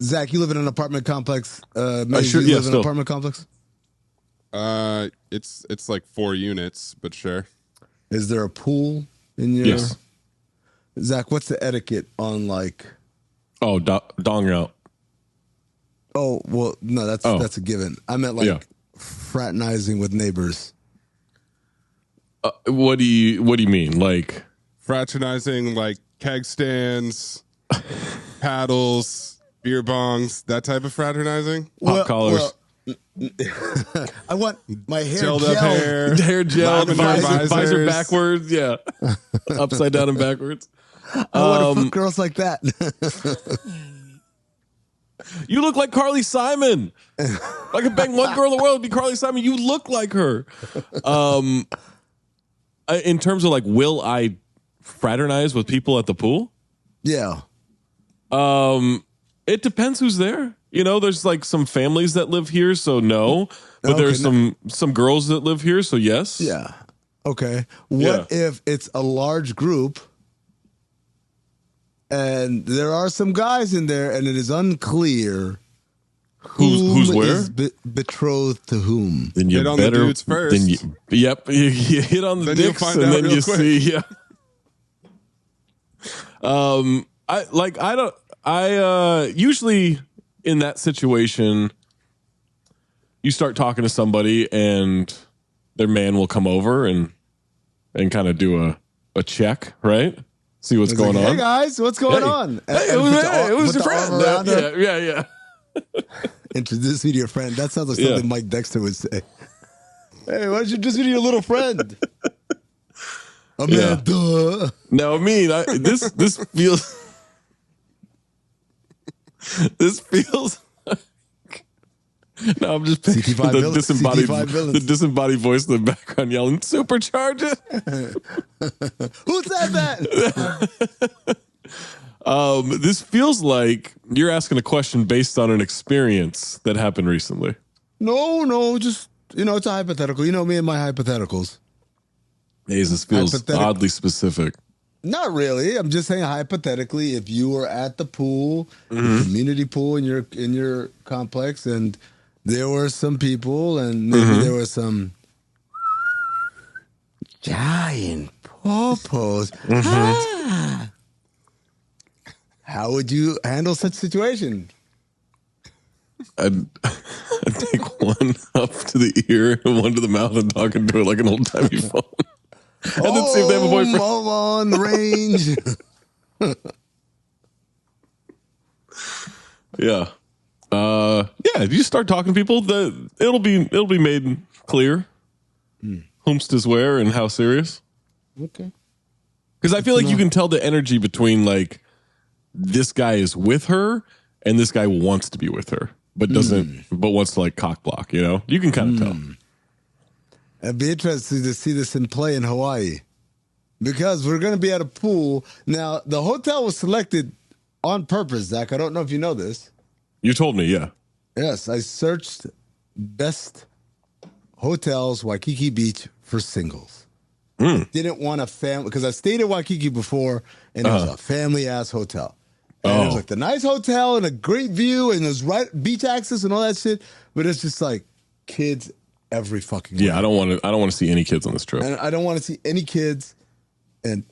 Zach, you live in an apartment complex. Maze, you live in an apartment complex? It's like 4 units, but sure. Is there a pool in your? Yes. Zach, what's the etiquette on like? Oh, dong out. Oh well, no, that's a given. I meant like fraternizing with neighbors. What do you mean? Like Fraternizing, like keg stands, paddles, beer bongs, that type of fraternizing. Pop collars. I want my hair Gelled gelled. up hair, Hair gel, visor visors. backwards, yeah, upside down and backwards. I want to fuck girls like that. You look like Carly Simon. I could bang one girl in the world, it'd be Carly Simon. You look like her. In terms of like, will I fraternize with people at the pool? Yeah. It depends who's there. You know, there's like some families that live here, so no. But there's some girls that live here, so yes. Yeah. Okay. What if it's a large group and there are some guys in there and it is unclear who's where? Is betrothed to whom? Then you hit on better, the dudes first. Then you hit on the Then you'll dicks find and out then real you quick. see, I usually in that situation, you start talking to somebody and their man will come over and kind of do a check, right? See what's going on. Hey guys, what's going on? Hey, it was your friend. Yeah. Introduce me to your friend. That sounds like something Mike Dexter would say. Hey, why don't you introduce me to your little friend? Amanda. Now, this feels. This feels. No, I'm just picturing the disembodied voice in the background yelling, "Supercharge it!" Who said that? This feels like you're asking a question based on an experience that happened recently. No, just, it's a hypothetical. You know me and my hypotheticals. This feels oddly specific. Not really. I'm just saying hypothetically, if you were at the pool, the community pool in your complex, and there were some people, and maybe there were some giant pawpaws. How would you handle such situation? I'd take one up to the ear and one to the mouth and talk into it like an old timey phone. And then see if they have a boyfriend. On the range. Yeah. If you start talking to people, it'll be made clear whomst is where and how serious. Okay. Because I feel like you can tell the energy between like this guy is with her and this guy wants to be with her, but wants to like cock block, You can kind of tell. It'd be interesting to see this in play in Hawaii because we're going to be at a pool. Now, the hotel was selected on purpose, Zach. I don't know if you know this. You told me, yeah. Yes, I searched best hotels, Waikiki Beach, for singles. Didn't want a family, because I stayed at Waikiki before, and it was a family-ass hotel. And it was like the nice hotel and a great view, and there's beach access and all that shit, but it's just like kids every fucking way. Yeah, I don't want to see any kids on this trip. And I don't want to see any kids. And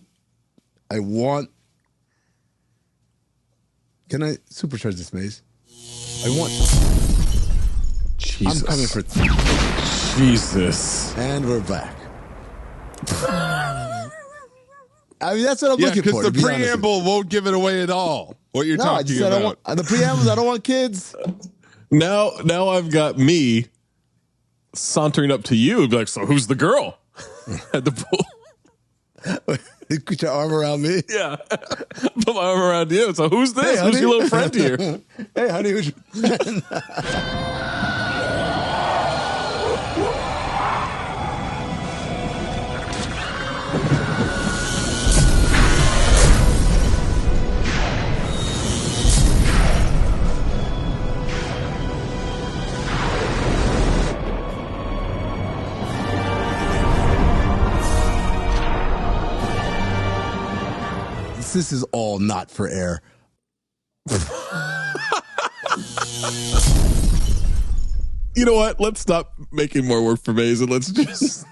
I want. Can I supercharge this, Maze? I want. Jesus. I'm coming for. Jesus. And we're back. I mean, that's what I'm looking for. Because the preamble won't give it away at all. What you're talking about. The preambles, I don't want kids. Now I've got me sauntering up to you and be like, so who's the girl at the pool? You put your arm around me. Yeah. Put my arm around you. So who's this? Hey, who's your little friend here? Hey, honey, who's your friend? This is all not for air. You know what? Let's stop making more work for Mayes and let's just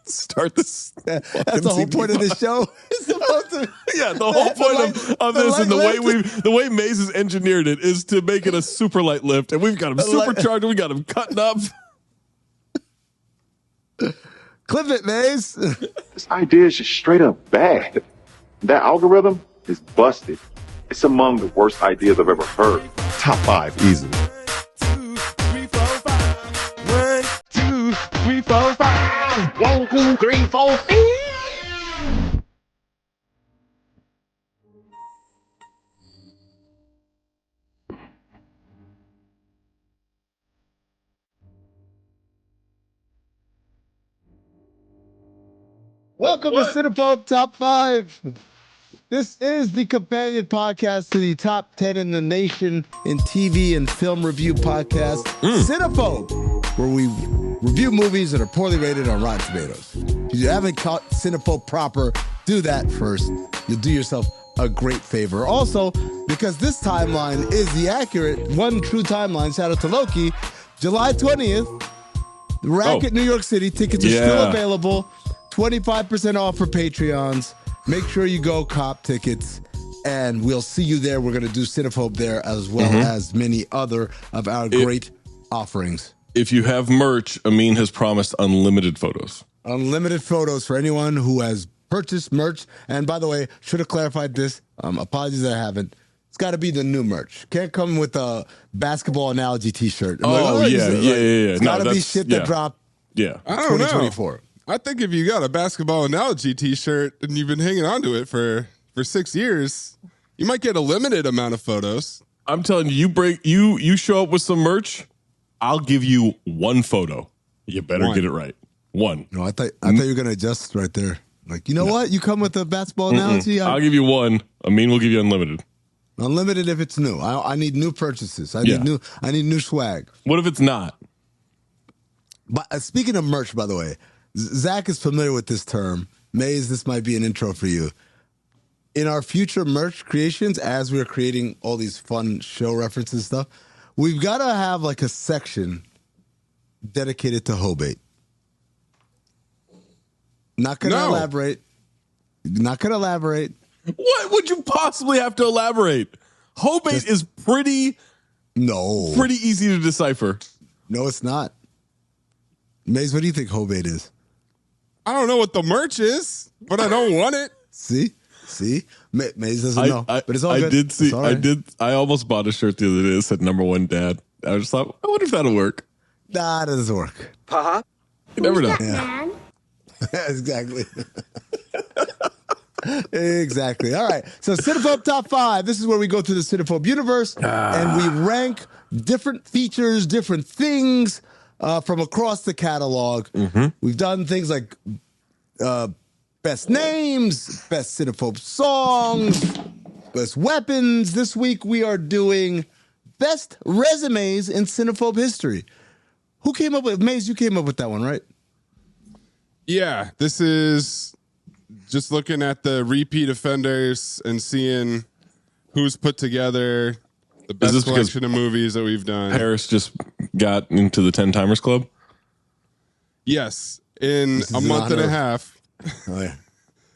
start this. That's the whole point of this show. It's supposed to, yeah, the whole point of this and the way Mayes has engineered it is to make it a super light lift, and we've got him supercharged. We got him cutting up. Clip it, Mayes. This idea is just straight up bad. That algorithm is busted. It's among the worst ideas I've ever heard. Top 5 easily. 1, 2, 3, 4, 5. 1, 2, 3, 4, 5. 1, 2, 3, 4, 5. Welcome to Cinephobe Top 5. This is the companion podcast to the top 10 in the nation in TV and film review podcast, Cinephobe, where we review movies that are poorly rated on Rotten Tomatoes. If you haven't caught Cinephobe proper, do that first. You'll do yourself a great favor. Also, because this timeline is the accurate, one true timeline, shout out to Loki, July 20th, the Racket, New York City. Tickets are still available. 25% off for Patreons. Make sure you go cop tickets, and we'll see you there. We're going to do Cinephobe there as well as many other of our great offerings. If you have merch, Amin has promised unlimited photos. Unlimited photos for anyone who has purchased merch. And by the way, should have clarified this. Apologies that I haven't. It's got to be the new merch. Can't come with a basketball analogy T-shirt. Yeah. It's got to be shit that dropped. Yeah, I don't know. 2024. I think if you got a basketball analogy T-shirt and you've been hanging on to it for 6 years, you might get a limited amount of photos. I'm telling you, you show up with some merch, I'll give you one photo. You better get it right. One. No, I thought you were gonna adjust right there. Like, you know what? You come with a basketball analogy. I'll give you one. Amin will give you unlimited. Unlimited if it's new. I need new purchases. I need new swag. What if it's not? But speaking of merch, by the way. Zach is familiar with this term. Mayes, this might be an intro for you. In our future merch creations, as we're creating all these fun show references and stuff, we've got to have like a section dedicated to Hobate. Not going to elaborate. Not going to elaborate. What would you possibly have to elaborate? Hobate is pretty easy to decipher. No, it's not. Mayes, what do you think Hobate is? I don't know what the merch is, but I don't want it. See? Mayes doesn't know, but it's all good. I almost bought a shirt the other day that said "#1 Dad." I just thought, I wonder if that'll work. Nah, it doesn't work. You never know. Yeah. Exactly. Exactly. All right. So Cinephobe Top 5. This is where we go through the Cinephobe Universe and we rank different features, different things from across the catalog. We've done things like best names, best Cinephobe songs, best weapons. This week we are doing best resumes in Cinephobe history. Who came up with Mayes? You came up with that one, right? Yeah, this is just looking at the repeat offenders and seeing who's put together the best collection of movies that we've done. Harris just got into the 10 Timers Club? Yes, in a month and a half. Oh, yeah.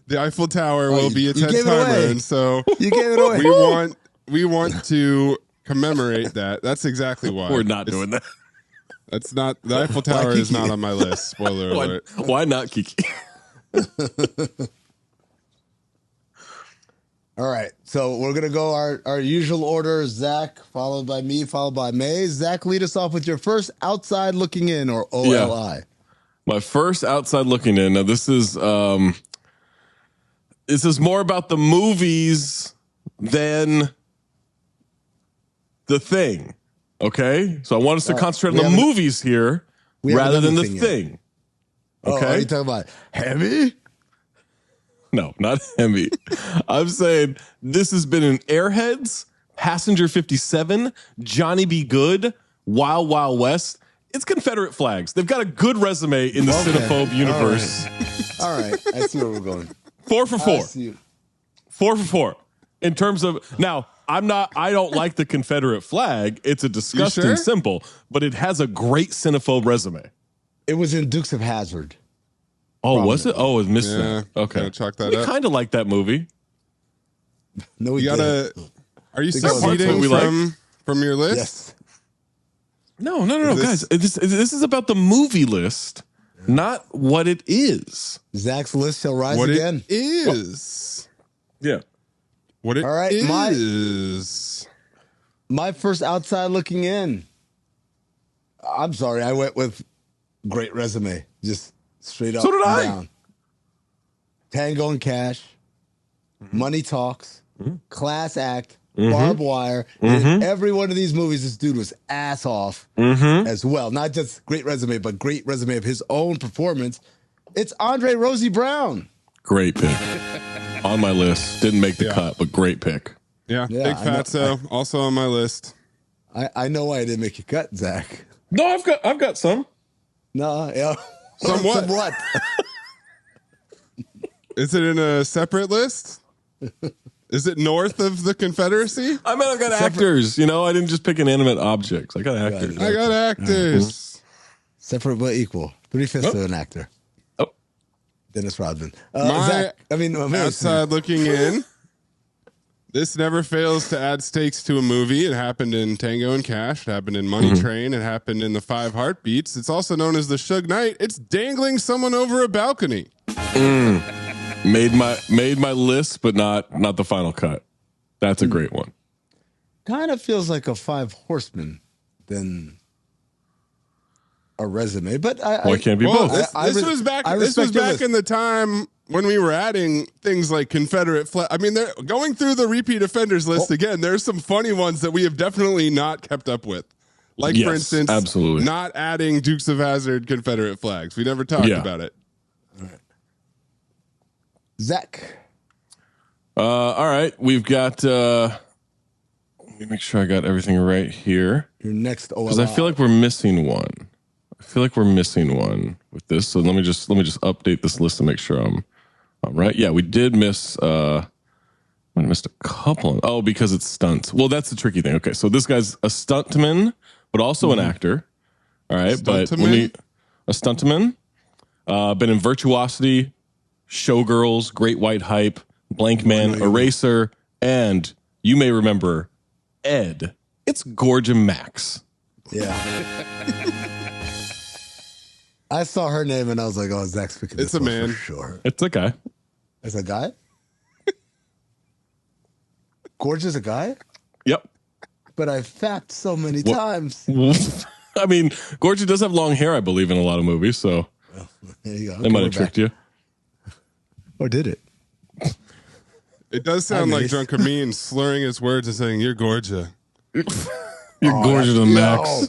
The Eiffel Tower will be a 10-timer, and so you gave it away. We want to commemorate that. That's exactly why. We're not doing that. That's not the Eiffel Tower is not on my list. Spoiler alert. Why not, Kiki? All right, so we're gonna go our usual order: Zach, followed by me, followed by Mayes. Zach, lead us off with your first outside looking in, or OLI. Yeah. My first outside looking in. Now this is more about the movies than the thing. Okay, so I want us to concentrate on the movies here rather than the thing. Okay, are you talking about heavy? No, not heavy. I'm saying this has been in Airheads, Passenger 57, Johnny Be Good, Wild Wild West. It's Confederate flags. They've got a good resume in the Cinephobe universe. All right. I see where we're going. 4 for 4. 4 for 4. In terms of now, I don't like the Confederate flag. It's a disgusting symbol, but it has a great cinephobe resume. It was in Dukes of Hazzard. Oh, was it? Oh, it missed Yeah, that. Okay. chalk that we up. kind of like that movie. No, we Are you seceding we from your list? Yes. No, guys. This is about the movie list, not what it is. Zach's list shall rise What again. it is. Yeah. What it All right, is. My first outside looking in. I'm sorry, I went with great resume. Just straight up So did I. down. Tango and Cash, Money Talks, Class Act, Barbed Wire. In every one of these movies, this dude was ass off as well. Not just great resume, but great resume of his own performance. It's Andre Rosie Brown. Great pick. On my list. Didn't make the cut, but great pick. Yeah, Yeah, Big Fatso, also on my list. I know why I didn't make a cut, Zach. No, I've got some. No, yeah. Somewhat. Somewhat. Is it in a separate list? Is it north of the Confederacy? I mean, I've got actors. You know, I didn't just pick inanimate objects. I got actors. I got actors. Separate but equal. 3/5 of an actor. Oh. Dennis Rodman. My Mace. outside looking in. This never fails to add stakes to a movie. It happened in Tango and Cash. It happened in Money Train. It happened in The Five Heartbeats. It's also known as the Suge Knight. It's dangling someone over a balcony. Made my list, but not the final cut. That's a great one. Kind of feels like a Five Horsemen than a resume, but Why can't be both? This was back in the time when we were adding things like Confederate flag. I mean, they're going through the repeat offenders list again. There's some funny ones that we have definitely not kept up with. Like, for instance, absolutely. not adding Dukes of Hazzard Confederate flags. We never talked about it. Zach. All right. We've got let me make sure I got everything right here. Your next OLI. Because I feel like we're missing one. With this. So let me just update this list to make sure I'm right. Yeah, we did miss I missed a couple. Oh, because it's stunts. Well, that's the tricky thing. Okay, so this guy's a stuntman, but also an actor. All right, but a stuntman. Been in Virtuosity, Showgirls, Great White Hype, Blank Man, Eraser, and you may remember Ed. It's Gorgia Max. Yeah. I saw her name and I was like, "Oh, Zach's picking this It's a one man. for sure." It's a guy. It's a guy. Gorgeous, a guy. Yep. But I've fact so many times. I mean, Gorgia does have long hair, I believe, in a lot of movies, so There you go. they might have tricked you. Or did it? It does sound like Mace. Drunk Amin slurring his words and saying, "You're Gorgia. You're Gorgia to the max.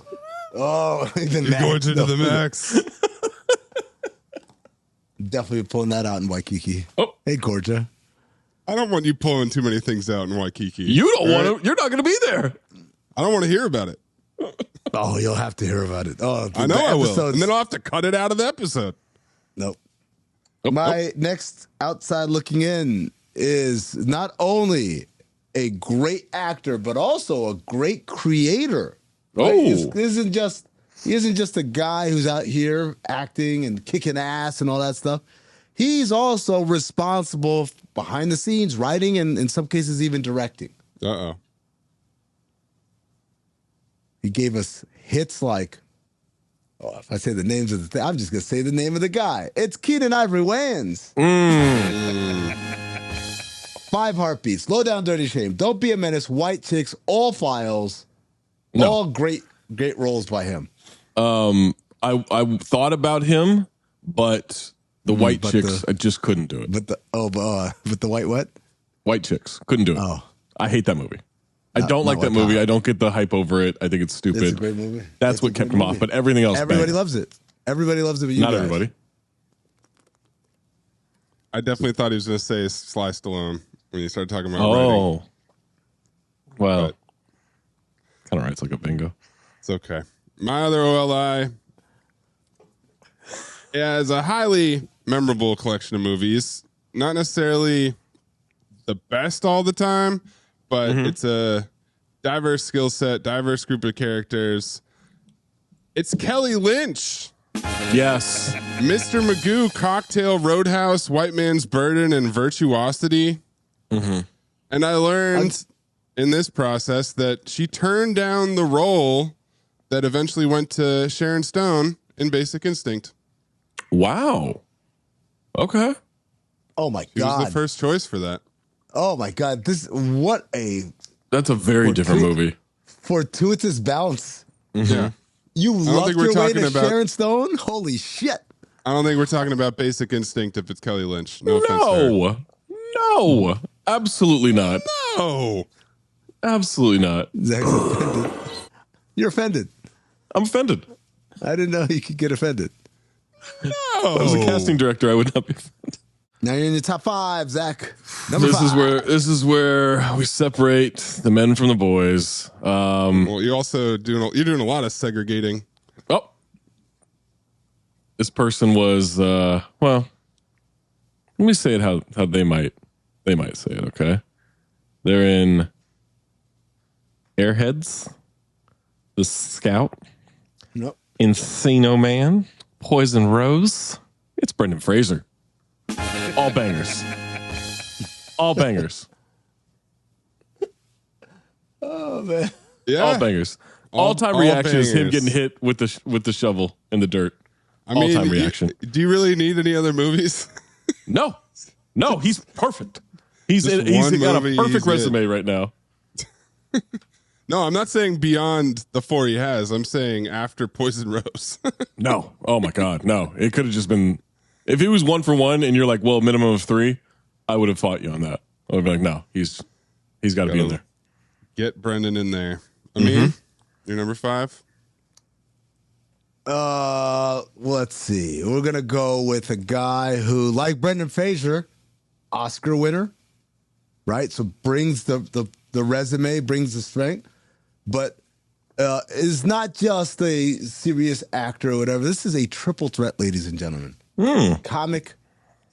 Oh, even You're Gorgia to the max." Definitely pulling that out in Waikiki. Oh. Hey, Gorgia. I don't want you pulling too many things out in Waikiki. You don't want to. You're not going to be there. I don't want to hear about it. Oh, you'll have to hear about it. Oh, I know I will. episodes- And then I'll have to cut it out of the episode. Nope. My next outside looking in is not only a great actor, but also a great creator. Right? Oh. He isn't just a guy who's out here acting and kicking ass and all that stuff. He's also responsible behind the scenes, writing and in some cases even directing. Uh-oh. He gave us hits like, if I say the names of the thing, I'm just going to say the name of the guy. It's Keenan Ivory Wayans. Five Heartbeats, Low Down Dirty Shame, Don't Be a Menace, White Chicks, All Files. No. All great roles by him. I thought about him, but the White Chicks, I just couldn't do it. But the white what? White Chicks, couldn't do it. Oh. I hate that movie. I don't like that movie. I don't get the hype over it. I think it's stupid. It's a great movie. That's what kept him off. But everything else, Everybody bang. loves it. Everybody loves it. But you Not guys. everybody. I definitely thought he was going to say Sly Stallone when you started talking about writing. Oh, well, But kind of writes like a bingo. it's okay. My other OLI is a highly memorable collection of movies. Not necessarily the best all the time, but it's a diverse skill set, diverse group of characters. It's Kelly Lynch. Yes. Mr. Magoo, Cocktail, Roadhouse, White Man's Burden, and Virtuosity. And I learned in this process that she turned down the role that eventually went to Sharon Stone in Basic Instinct. Wow. Okay. Oh my She God. was the first choice for that. Oh my God. That's a very different movie. Fortuitous bounce. Yeah. You loved think we're your way talking to about- Sharon Stone? Holy shit. I don't think we're talking about Basic Instinct if it's Kelly Lynch. No offense to her. No. Absolutely not. No. Absolutely not. Zach's offended. You're offended. I'm offended. I didn't know you could get offended. If I was a casting director, I would not be offended. Now you're in your top 5, Zach. Number This 5. is where we separate the men from the boys. Well, you're also doing a lot of segregating. Oh, this person was well. Let me say it how they might say it. Okay, they're in Airheads, The Scout, Nope. Encino Man, Poison Rose. It's Brendan Fraser. All bangers. All bangers. Oh, man. Yeah. All bangers. All-time all reaction is him bangers. getting hit with the shovel in the dirt. I mean, All-time reaction. Do you really need any other movies? No, he's perfect. He's Just got one a movie, perfect he's resume right now. No, I'm not saying beyond the 4 he has. I'm saying after Poison Rose. No, oh my God, no. It could have just been if it was 1 for 1, and you're like, well, minimum of 3. I would have fought you on that. I would be like, no, he's got to be in there. Get Brendan in there. I mean, you're number 5. Let's see. We're gonna go with a guy who, like Brendan Fraser, Oscar winner, right? So brings the resume, brings the strength, but is not just a serious actor or whatever. This is a triple threat, ladies and gentlemen. Comic,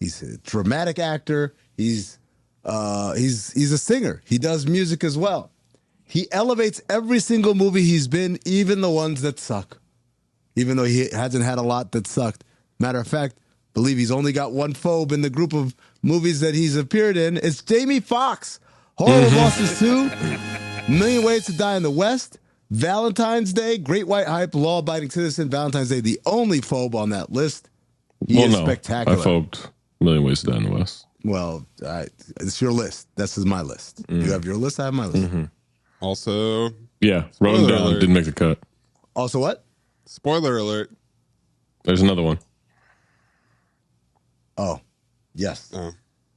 he's a dramatic actor. He's a singer. He does music as well. He elevates every single movie he's been, even the ones that suck. Even though he hasn't had a lot that sucked. Matter of fact, believe he's only got one phobe in the group of movies that he's appeared in. It's Jamie Foxx. Horror Bosses 2, Million Ways to Die in the West, Valentine's Day, Great White Hype, Law Abiding Citizen, Valentine's Day, the only phobe on that list. He is spectacular. I phobed Million Ways to Die in the West. Well, it's your list. This is my list. You have your list, I have my list. Also, Yeah, wrote him down. alert. Didn't make the cut. Also what? spoiler alert. There's another one. Oh, yes. Oh,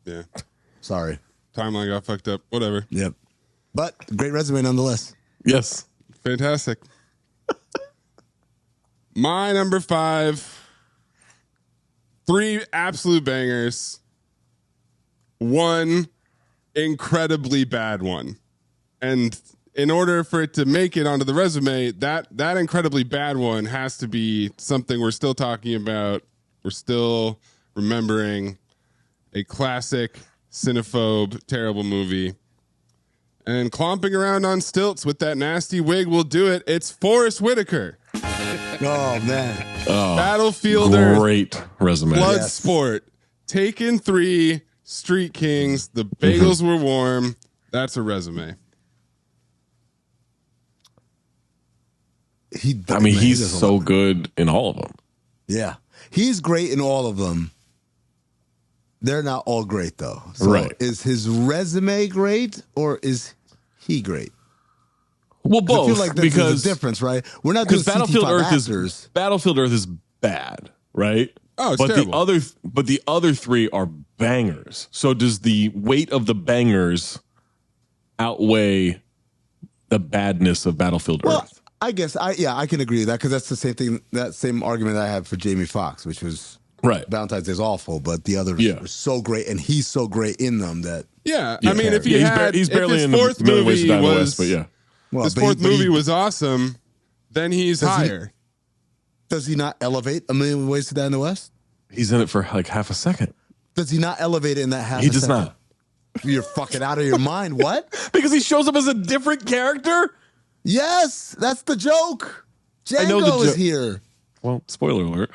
yeah. Sorry. Timeline got fucked up. Whatever. Yep. But great resume nonetheless. Yes. Fantastic. My number 5. 3 absolute bangers. 1 incredibly bad one. And in order for it to make it onto the resume, that incredibly bad one has to be something we're still talking about. We're still remembering a classic cinephobe, terrible movie. And clomping around on stilts with that nasty wig will do it. It's Forrest Whitaker. Oh, man. Battlefield Earth, Great resume. Bloodsport, Taken 3, Street Kings, The Bagels Were Warm. That's a resume. He's so good in all of them. Yeah. He's great in all of them. They're not all great, though. So Right. Is his resume great or is he great? Well, I both, feel like there's because a difference, right? We're not doing Battlefield CT5 Earth actors. Battlefield Earth is bad, right? Oh, it's but terrible. the other 3 are bangers. So does the weight of the bangers outweigh the badness of Battlefield Well, Earth? I guess I can agree with that because that's the same thing. That same argument that I had for Jamie Foxx, which was Right. Valentine's Day is awful, but the others Yeah. were so great, and he's so great in them that. Yeah, I mean, if he he's, had, he's barely if his in the fourth Million Ways to movie Die in the was, West, but yeah. Well, his but fourth but movie was awesome, then he's Does he- higher. Does he not elevate A Million Ways to Die in the West? He's in it for like half a second. Does he not elevate it in that half? He a does second? not. You're fucking out of your mind. What? Because he shows up as a different character? Yes, that's the joke. Django is here. Well, spoiler alert.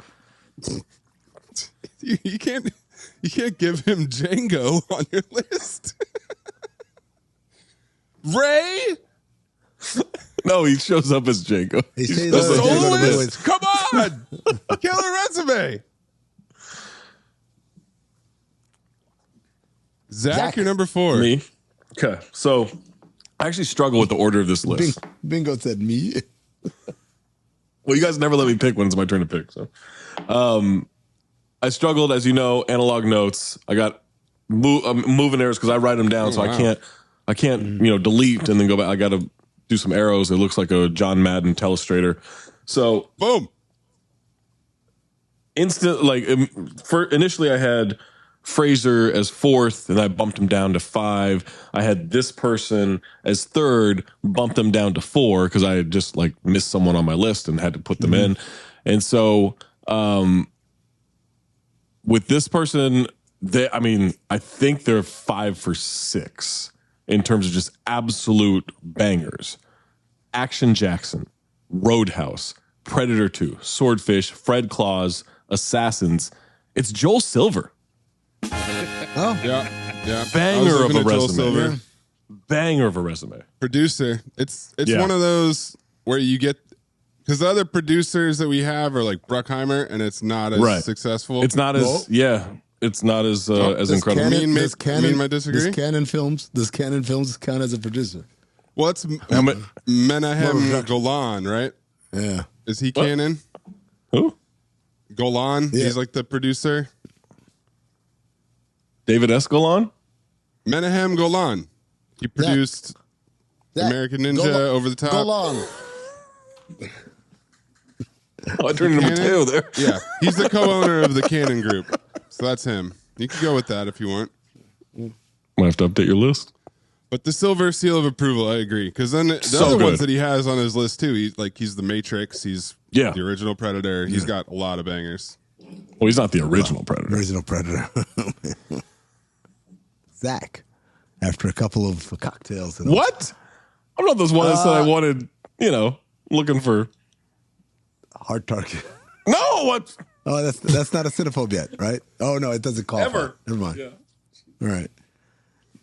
You can't give him Django on your list. Ray? No, he shows up as Django. He He's says just that a Django whole the list. Come on. Killer resume. Zach, you're number 4. Me? Okay. So I actually struggle with the order of this list. Bingo said me. Well, you guys never let me pick when it's my turn to pick. So I struggled, as you know, analog notes. I got moving errors because I write them down, so wow. I can't delete and then go back. I got to do some arrows. It looks like a John Madden telestrator. So boom. Initially I had Fraser as 4th, and I bumped him down to 5. I had this person as 3rd, bumped him down to 4 because I had just missed someone on my list and had to put them in. And so with this person, I think they're 5 for 6 in terms of just absolute bangers. Action Jackson, Roadhouse, Predator 2, Swordfish, Fred Claus, Assassins. It's Joel Silver. Oh yeah, banger of a resume. Banger of a resume. Producer. It's one of those where you get, because the other producers that we have are like Bruckheimer, and it's not as successful. It's not as it's not as incredible. Canon might disagree. Does Canon Films count as a producer? Well, it's Menahem Golan, right? Yeah. Is he Canon? Who? Golan. Yeah. He's like the producer. David S. Golan? Menahem Golan. He produced American Ninja, Over the Top. Golan. I turned number 2 there. Yeah. He's the co-owner of the Canon Group. So that's him. You can go with that if you want. Might have to update your list. But the silver seal of approval, I agree. Because then the other ones that he has on his list too, he's the Matrix, he's the original Predator. He's got a lot of bangers. Well, he's not the original Predator. Original Predator. Zach, after a couple of cocktails. What? I'm not those ones that I wanted, looking for. Hard target. No, what? Oh, that's not a cinephobe yet, right? Oh, no, it doesn't call ever. Never mind. Yeah. All right.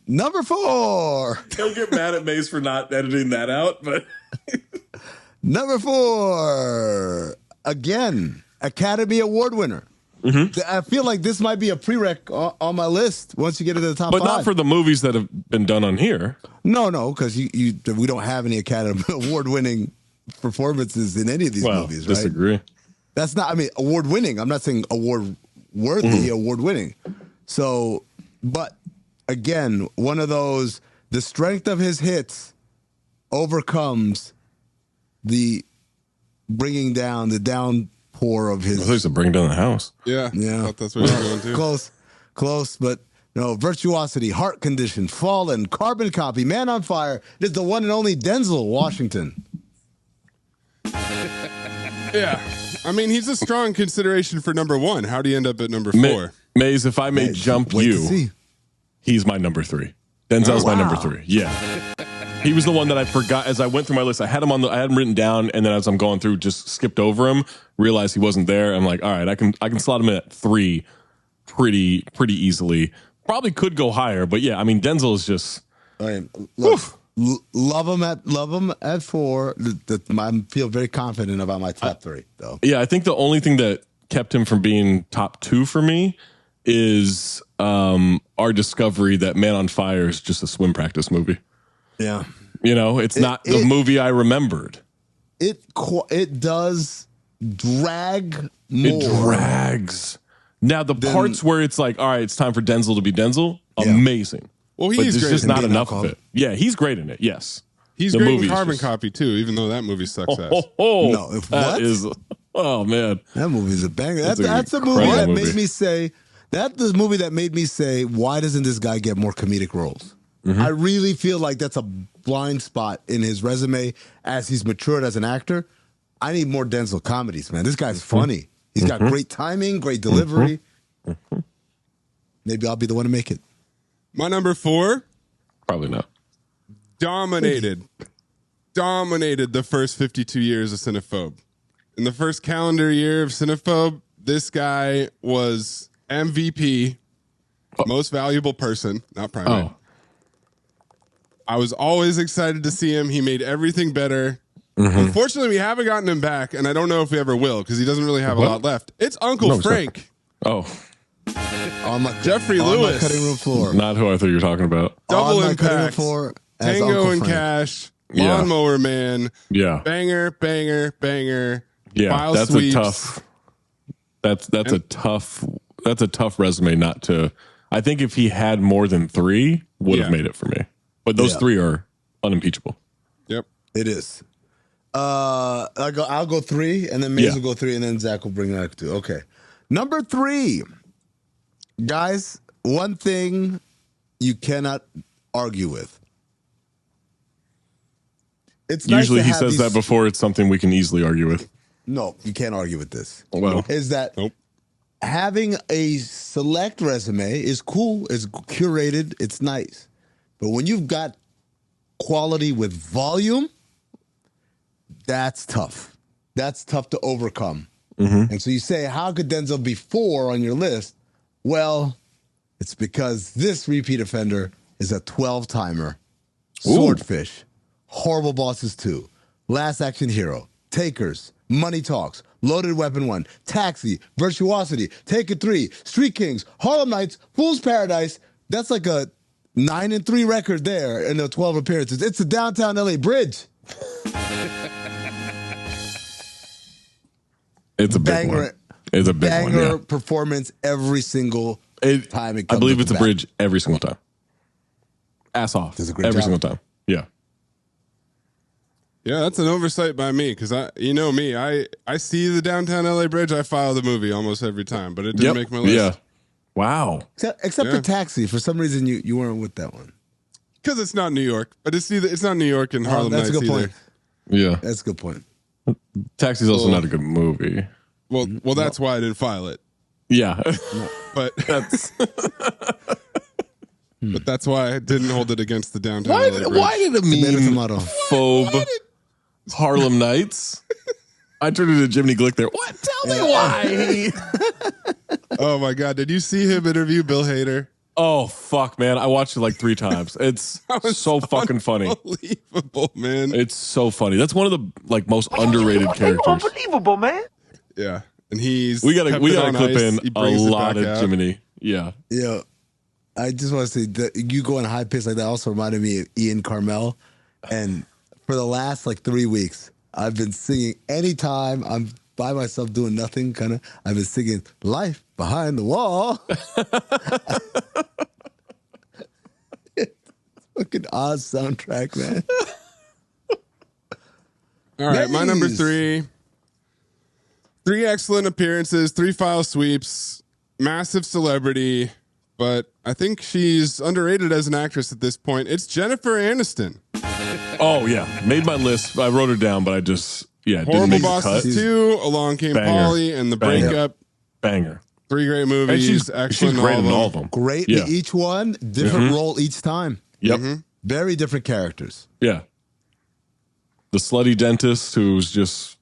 Number 4. He'll get mad at Maze for not editing that out, but. Number 4. Again, Academy Award winner. Mm-hmm. I feel like this might be a prereq on my list once you get into the top 5. But not for the movies that have been done on here. No, because we don't have any Academy Award winning performances in any of these movies, right? Disagree. That's not, award winning. I'm not saying award worthy, award winning. So, but again, one of those, the strength of his hits overcomes the bringing down, the downpour of his. I thought he said bring down the house. Yeah. I thought that's what you're going to. Close, but no. Virtuosity, Heart Condition, Fallen, Carbon Copy, Man on Fire. It is the one and only Denzel Washington. Yeah. He's a strong consideration for number 1. How do you end up at number 4? Maze, if I may jump you, he's my number 3. Denzel's my number 3. Yeah. He was the one that I forgot as I went through my list. I had him I had him written down, and then as I'm going through, just skipped over him, realized he wasn't there. I'm like, all right, I can slot him in at 3 pretty easily. Probably could go higher, but yeah, Denzel is just love him at 4. I feel very confident about my top 3, though. Yeah, I think the only thing that kept him from being top 2 for me is our discovery that Man on Fire is just a swim practice movie. Yeah. It's not the movie I remembered. It does drag more. It drags. Now, the parts where it's like, all right, it's time for Denzel to be Denzel, amazing. Well, he's great. There's just not enough of it. Yeah, he's great in it, yes. He's great in Carbon Copy, too, even though that movie sucks ass. No, what? Oh, man. That movie's a banger. That's a movie that made me say, that's the movie that made me say, why doesn't this guy get more comedic roles? Mm-hmm. I really feel like that's a blind spot in his resume as he's matured as an actor. I need more Denzel comedies, man. This guy's funny. He's got great timing, great delivery. Maybe I'll be the one to make it. My number 4, Probably not. dominated the first 52 years of Cinephobe. In the first calendar year of Cinephobe, this guy was MVP, most valuable person, not primate. Oh, I was always excited to see him. He made everything better. Unfortunately, we haven't gotten him back, and I don't know if we ever will because he doesn't really have a lot left. It's Uncle Frank. Oh, On my Jeffrey on Lewis. my cutting room floor. not who I thought you were talking about. Double on my cutting room Impact. floor as Tango Uncle and Frank. Cash. Yeah. Lawnmower Man. Yeah, Banger, banger, banger. yeah. File That's sweeps. a tough. That's a tough resume not to. I think if he had more than 3, would have Yeah. made it for me. But those 3 are unimpeachable. Yep. It is. I'll go 3, and then Maze Yeah. will go 3, and then Zach will bring that up 2. Okay. Number 3. Guys, one thing you cannot argue with. It's nice Usually to he have says these- that before it's something we can easily argue with. No, you can't argue with this. Well, Is that Nope. having a select resume is cool, it's curated, it's nice. But when you've got quality with volume, that's tough. That's tough to overcome. And so you say, how could Denzel be 4 on your list? Well, it's because this repeat offender is a 12-timer. Swordfish, Horrible Bosses 2, Last Action Hero, Takers, Money Talks, Loaded Weapon 1, Taxi, Virtuosity, Taker 3, Street Kings, Harlem Nights, Fool's Paradise. That's like a 9-3 record there in the 12 appearances. It's the downtown LA Bridge. it's a big Banger, one. It's a big one. banger Yeah. performance every single time it I comes believe to it's the a bat. bridge every single time. Ass off. Does a great every job. single time. Yeah. Yeah, that's an oversight by me because you know me. I see the downtown LA Bridge. I file the movie almost every time, but it didn't make my list. Yeah. Wow. Except Yeah. for Taxi. For some reason, you weren't with that one. Because it's not New York, but it's not New York and Harlem That's a Nights good either. point. Yeah. That's a good point. Taxi's also not a good movie. Well, that's why I didn't file it. Yeah. But That's but that's why I didn't hold it against the downtown LA Bridge. why did a Tomato, mean tomato. phobe Harlem Nights? I turned into Jiminy Glick there. What? Tell me why. Oh my God! Did you see him interview Bill Hader? Oh fuck, man! I watched it like 3 times. It's so fucking funny. Unbelievable, man. It's so funny. That's one of the like most underrated characters. Unbelievable, man. Yeah, and he's We gotta kept it on clip ice. in He a brings it lot back of out. Jiminy. Yeah. Yeah. I just want to say that you going high pitch like that also reminded me of Ian Carmel. And for the last like 3 weeks, I've been singing anytime I'm by myself doing nothing, I've been singing Life Behind the Wall. It's fucking Oz soundtrack, man. All right, my number Maze. 3. 3 excellent appearances, 3 file sweeps, massive celebrity, but I think she's underrated as an actress at this point. It's Jennifer Aniston. Oh yeah, made my list. I wrote her down, but I just didn't Horrible make the cut. Bosses 2, Along Came Banger. Polly, and The Banger. Breakup. Banger. 3 great movies. And she's excellent great in all all of of them. them. Great. Yeah. Each one, different role each time. Yep. Very different characters. Yeah. The slutty dentist who's just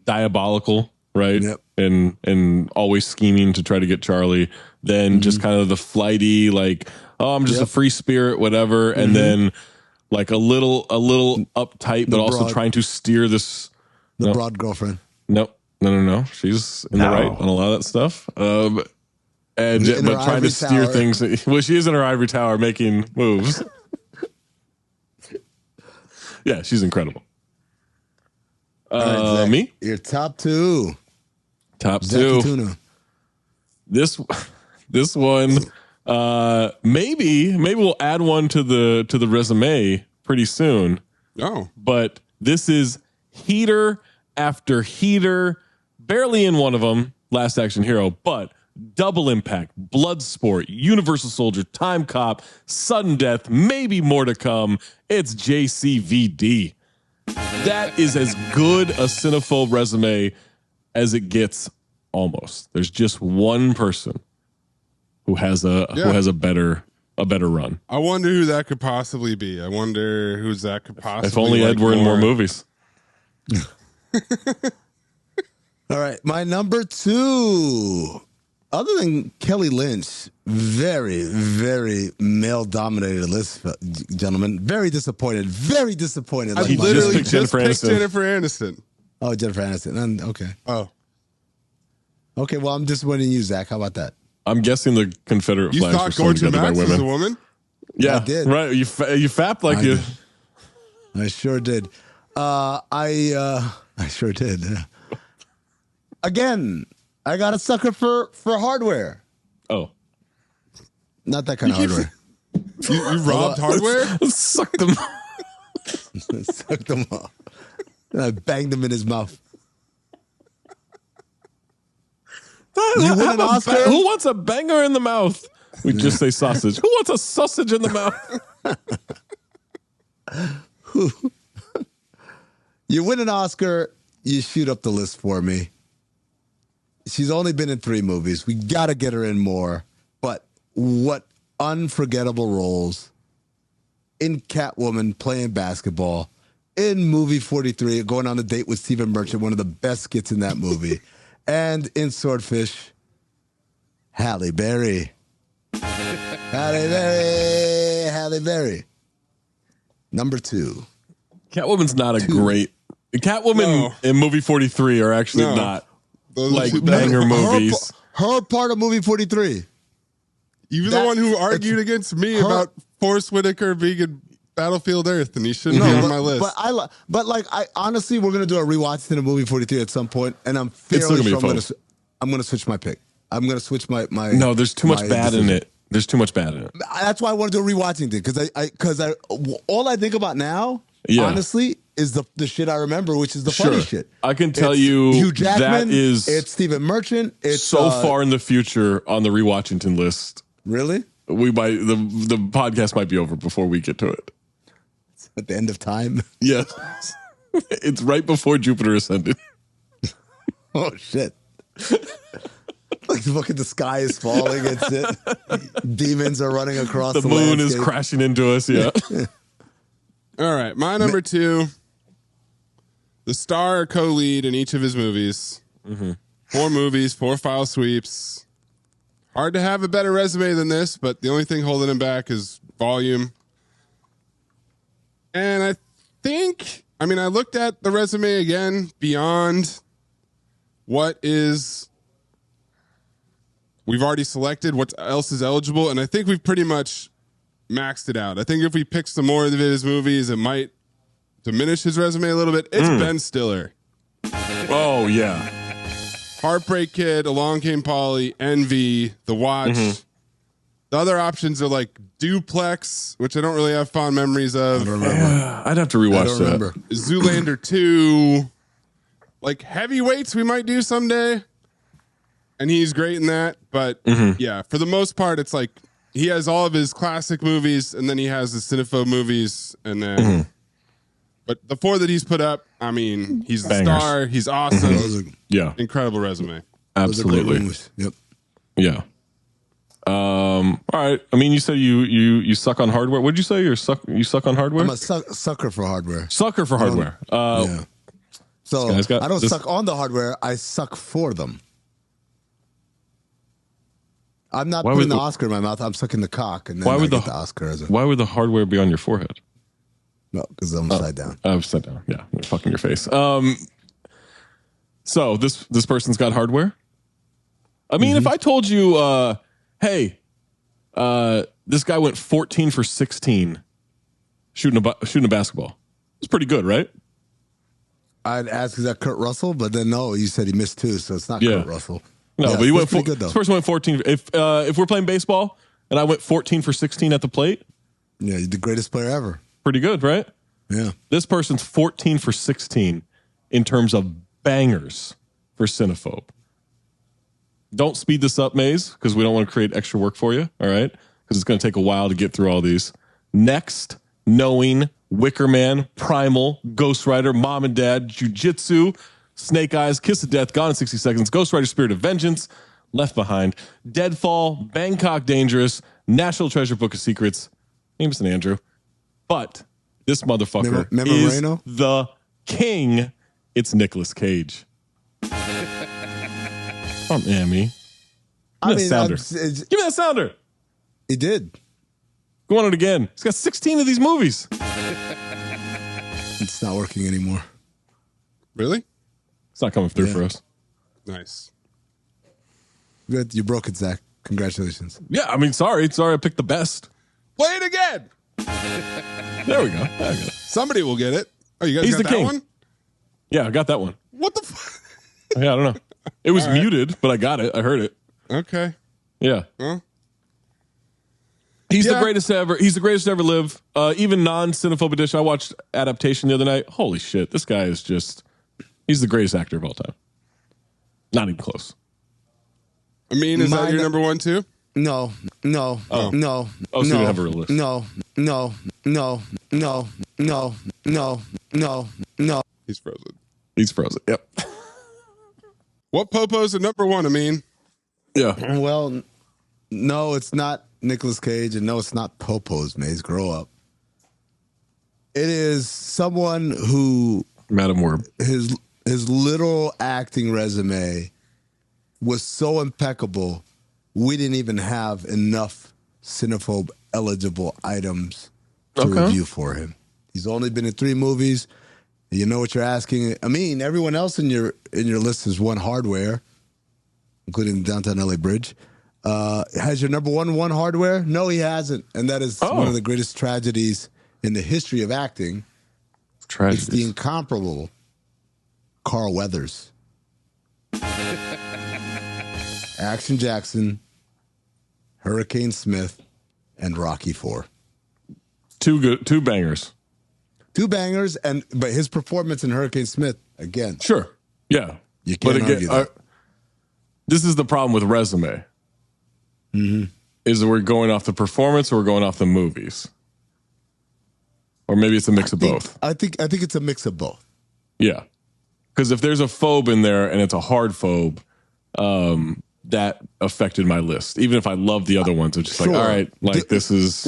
diabolical, right? Yep. And always scheming to try to get Charlie. Then just kind of the flighty, like, oh, I'm just a free spirit, whatever. And then like a little uptight, but also broad. trying to steer this. The broad girlfriend. No. She's in the right on a lot of that stuff. And In her but trying ivory to steer tower. things. Well, she is in her ivory tower making moves. Yeah, she's incredible. All right, Zach, Me? Your top 2. Top Zachy 2. Tuna. This one, maybe we'll add one to the resume pretty soon. Oh, But this is heater after heater, barely in one of them, Last Action Hero, but Double Impact, Bloodsport, Universal Soldier, Time Cop, Sudden Death, maybe more to come. It's JCVD. That is as good a cinephobe resume as it gets. Almost. There's just one person who has a better a better run. I wonder who that could possibly be. I wonder who's that could possibly. If only Ed were in more movies. All right, my number 2. Other than Kelly Lynch, very, very male-dominated list, gentlemen. Very disappointed. Very disappointed. I literally just picked Jennifer Aniston. Oh, Jennifer Aniston. Okay. Oh. Okay, well, I'm disappointed in you, Zach. How about that? I'm guessing the Confederate You flags thought were sewn Gordon together by Max was women. a woman? Yeah, I did. Right. You fapped like you. I sure did. I sure did. Yeah. Again, I got a sucker for hardware. Oh. Not that kind of hardware. You robbed hardware? Suck them. Sucked them off. And I banged him in his mouth. You win an Oscar? Who wants a banger in the mouth? We just say sausage. Who wants a sausage in the mouth? You win an Oscar, you shoot up the list for me. She's only been in 3 movies. We got to get her in more. But what unforgettable roles in Catwoman playing basketball, in movie 43, going on a date with Stephen Merchant, one of the best skits in that movie, and in Swordfish, Halle Berry. Halle Berry. Number 2. Catwoman's not a great... Catwoman in movie 43 are actually not Those like are banger movies. Her part of movie 43. You were the one who argued against me about Forrest Whitaker being in Battlefield Earth, and he shouldn't be on my list. But I honestly, we're gonna do a rewatch to the movie 43 at some point, and I'm fairly sure I'm gonna switch my pick. I'm gonna switch my. No, there's too much bad in it. There's too much bad in it. That's why I want to do a rewatching thing, because all I think about now, honestly, is the shit I remember, which is the funny shit. I can tell you Hugh Jackman, it's Stephen Merchant. It's so far in the future on the rewatchington list. Really? We might the podcast might be over bore we get to it. It's at the end of time. Yes. It's right before Jupiter ascended. Oh shit. Like fucking the sky is falling and shit. Demons are running across the moon landscape. is crashing into us, yeah. All right, my number 2. The star co-lead in each of his movies. 4 movies, 4 file sweeps. Hard to have a better resume than this, but the only thing holding him back is volume. And I looked at the resume again beyond what is we've already selected, what else is eligible, and I think we've pretty much maxed it out. I think if we pick some more of his movies, it might diminish his resume a little bit. It's Ben Stiller. Oh, yeah. Heartbreak Kid, Along Came Polly, Envy, The Watch. The other options are like Duplex, which I don't really have fond memories of. I don't remember. I'd have to rewatch that. Zoolander 2. Like Heavyweights we might do someday. And he's great in that. But yeah, for the most part, it's like he has all of his classic movies and then he has the Cinephobe movies. And then, but the 4 that he's put up, I mean, he's the star. He's awesome. Yeah. Incredible resume. Absolutely. Yep. Yeah. All right. I mean, you said you suck on hardware. What did you say? You suck on hardware? I'm a sucker for hardware. Sucker for hardware. Yeah. So I don't this... suck on the hardware. I suck for them. I'm not putting the Oscar in my mouth. I'm sucking the cock, and then I get the Oscar. Why would the hardware be on your forehead? No, because I'm upside down. Upside down. Yeah, you're fucking your face. So this person's got hardware. I mean, if I told you, hey, this guy went 14 for 16 shooting a basketball. It's pretty good, right? I'd ask, is that Kurt Russell? But then no, you said he missed 2, so it's not Kurt Russell. No, but he went good, though. This person went 14. If we're playing baseball and I went 14 for 16 at the plate, yeah, you're the greatest player ever. Pretty good, right? Yeah. This person's 14 for 16 in terms of bangers for Cinephobe. Don't speed this up, Mayes, because we don't want to create extra work for you, all right? Because it's going to take a while to get through all these. Next, Knowing, Wicker Man, Primal, Ghost Rider, Mom and Dad, Jiu-Jitsu, Snake Eyes, Kiss of Death, Gone in 60 Seconds, Ghost Rider, Spirit of Vengeance, Left Behind, Deadfall, Bangkok Dangerous, National Treasure Book of Secrets. Name's St. Andrew. But this motherfucker is Moreno? the king. It's Nicolas Cage. From Amy. Give me that sounder. He did. Go on it again. He's got 16 of these movies. It's not working anymore. Really? It's not coming through for us. Nice. Good. You broke it, Zach. Congratulations. Yeah, I mean, sorry I picked the best. Play it again. There we go. I got it. Somebody will get it. Oh, you guys He's got the that king. one? Yeah, I got that one. What the fuck? Yeah, I don't know. It was muted, but I got it. I heard it. Okay. Yeah. Well, He's the greatest to ever. He's the greatest to ever live. Even non-Cinephobe edition. I watched Adaptation the other night. Holy shit, this guy is just. He's the greatest actor of all time. Not even close. I mean, is that your number one too? No. Oh, so you don't have a real list. No. He's frozen. He's frozen. Yep. What Popo's at number one? I mean, Yeah. Well, no, it's not Nicolas Cage, and no, it's not Popo's Maze. Grow up. It is someone who Madam Web. his little acting resume was so impeccable, we didn't even have enough Cinephobe eligible items to review for him. He's only been in 3 movies. You know what you're asking. I mean, everyone else in your list has won hardware, including the Downtown LA Bridge. Has your number one won hardware? No, he hasn't. And that is one of the greatest tragedies in the history of acting. It's the incomparable Carl Weathers. Action Jackson, Hurricane Smith, and Rocky IV. 2 bangers. 2 bangers, but his performance in Hurricane Smith, again. Sure. Yeah. You can't argue that. This is the problem with resume. Mm-hmm. Is that we're going off the performance or we're going off the movies? Or maybe it's a mix of both. I think it's a mix of both. Yeah. Because if there's a phobe in there and it's a hard phobe, that affected my list. Even if I love the other ones, it's just like, all right, like this is...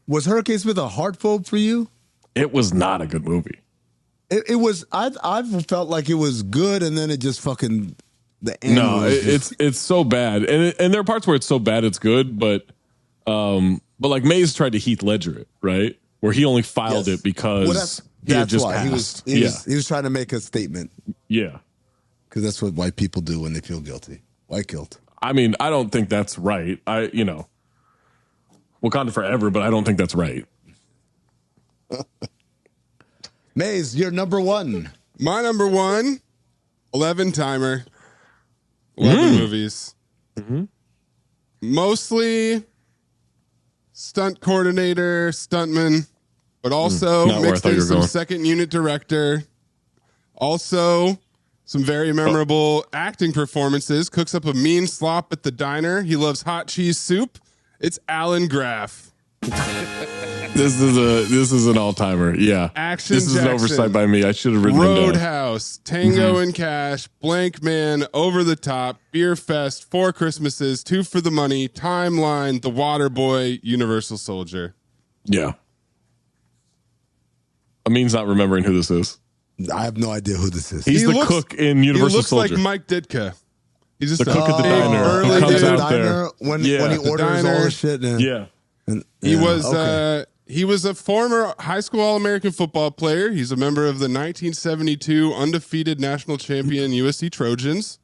Was Hurricane Smith a hard phobe for you? It was not a good movie. It was. I've felt like it was good, and then it just fucking the end. No, it's so bad, and there are parts where it's so bad it's good, but like Mayes tried to Heath Ledger it, right, where he only filed it because he had just passed. He was trying to make a statement. Yeah, because that's what white people do when they feel guilty. White guilt. I mean, I don't think that's right. Wakanda forever, but I don't think that's right. Maze, you're number one. My number one, 11 timer, 11 movies. Mm-hmm. Mostly stunt coordinator, stuntman, but also mixed in some second unit director. Also, some very memorable acting performances. Cooks up a mean slop at the diner. He loves hot cheese soup. It's Alan Graff. This is an all-timer. Yeah. Action This is Jackson, an oversight by me. I should have written it down. Roadhouse, Tango and Cash, Blank Man, Over the Top, Beer Fest, 4 Christmases, 2 for the Money, Timeline, The Waterboy, Universal Soldier. Yeah. Amin's not remembering who this is. I have no idea who this is. He's the cook in Universal Soldier. He looks like Mike Ditka. He's just the cook at the diner. He comes out diner there when he orders all the shit. He was a former high school All-American football player. He's a member of the 1972 undefeated national champion USC Trojans.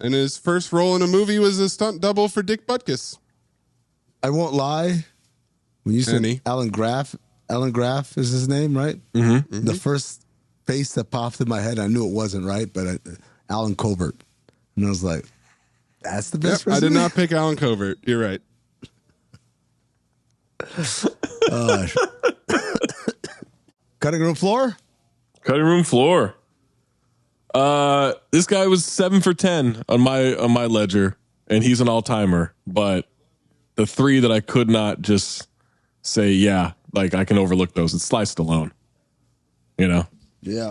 And his first role in a movie was a stunt double for Dick Butkus. I won't lie. When you said Alan Graff is his name, right? Mm-hmm. The first face that popped in my head, I knew it wasn't right, but Alan Covert. And I was like, that's the best resume? I did not pick Alan Covert. You're right. Cutting room floor? Cutting room floor. This guy was 7 for 10 on my ledger, and he's an all-timer. But the 3 that I could not just say, yeah, like I can overlook those. It's Sly Stallone. Yeah.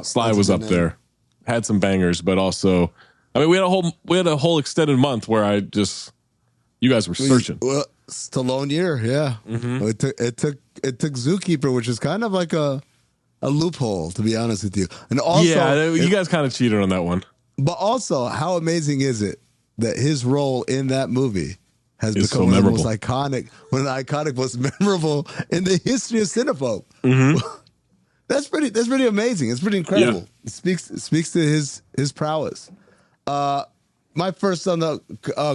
Sly was up there. Had some bangers, but also, I mean, we had a whole extended month where you guys were searching. Well, Stallone year, yeah. Mm-hmm. It took Zookeeper, which is kind of like a loophole, to be honest with you. And also, you guys kind of cheated on that one. But also, how amazing is it that his role in that movie has It's become so one of the memorable. most iconic, most memorable in the history of Cinephobe. Mm-hmm. That's pretty amazing. It's pretty incredible. Yeah. It speaks to his prowess. My first on the